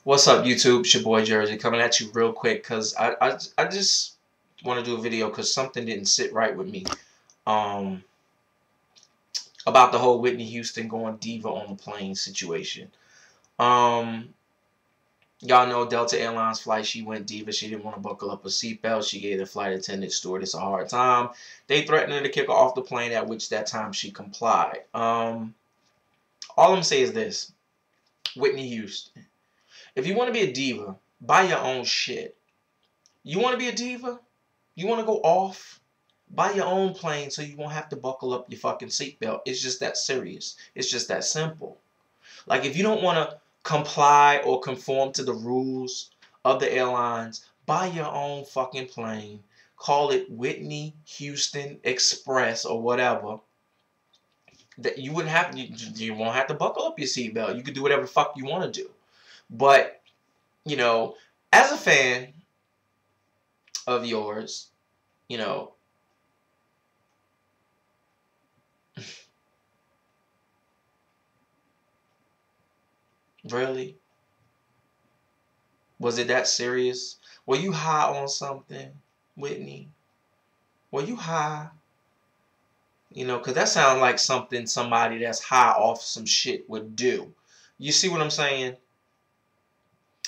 What's up, YouTube? It's your boy Jersey coming at you real quick because I just want to do a video because something didn't sit right with me um about the whole Whitney Houston going diva on the plane situation. Um Y'all know Delta Airlines flight, she went diva. She didn't want to buckle up a seatbelt. She gave the flight attendant stewardess a hard time. They threatened her to kick her off the plane, at which that time she complied. All I'm gonna say is this: Whitney Houston, if you want to be a diva, buy your own shit. You want to be a diva? You want to go off? Buy your own plane so you won't have to buckle up your fucking seatbelt. It's just that serious. It's just that simple. Like, if you don't want to comply or conform to the rules of the airlines, buy your own fucking plane. Call it Whitney Houston Express or whatever. That you wouldn't have, you won't have to buckle up your seatbelt. You could do whatever the fuck you want to do. But, you know, as a fan of yours, you know, really? Was it that serious? Were you high on something, Whitney? Were you high? You know, because that sounds like something somebody that's high off some shit would do. You see what I'm saying?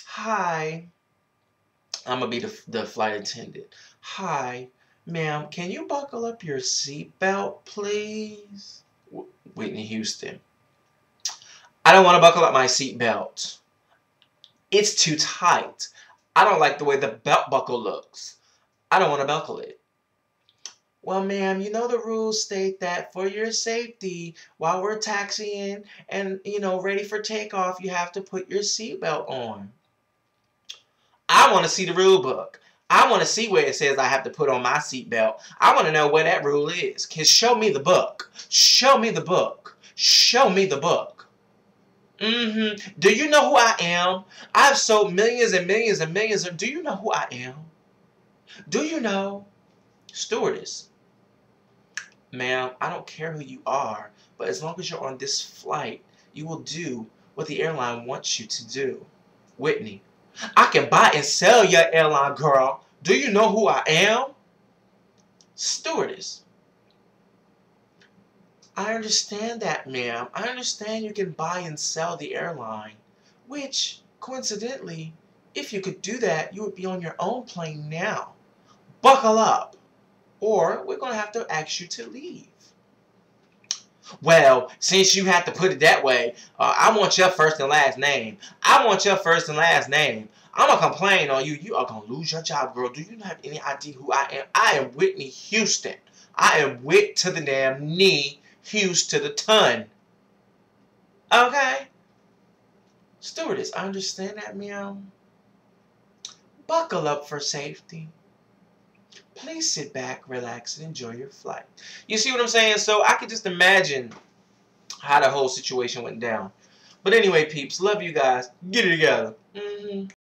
Hi. I'm going to be the flight attendant. Hi, ma'am, can you buckle up your seatbelt, please? Whitney Houston. I don't want to buckle up my seatbelt. It's too tight. I don't like the way the belt buckle looks. I don't want to buckle it. Well, ma'am, you know the rules state that for your safety, while we're taxiing and, you know, ready for takeoff, you have to put your seatbelt on. I want to see the rule book. I want to see where it says I have to put on my seatbelt. I want to know where that rule is. Show me the book. Show me the book. Show me the book. Do you know who I am? I've sold millions and millions and millions. Do you know who I am? Do you know? Stewardess. Ma'am, I don't care who you are, but as long as you're on this flight, you will do what the airline wants you to do. Whitney. I can buy and sell your airline, girl. Do you know who I am? Stewardess. I understand that, ma'am. I understand you can buy and sell the airline. Which, coincidentally, if you could do that, you would be on your own plane now. Buckle up. Or we're going to have to ask you to leave. Well, since you have to put it that way, I want your first and last name. I want your first and last name. I'm going to complain on you. You are going to lose your job, girl. Do you not have any idea who I am? I am Whitney Houston. I am Whit to the damn knee, Hughes to the ton. Okay? Stewardess, I understand that, ma'am. Buckle up for safety. Please sit back, relax, and enjoy your flight. You see what I'm saying? So I could just imagine how the whole situation went down. But anyway, peeps, love you guys. Get it together.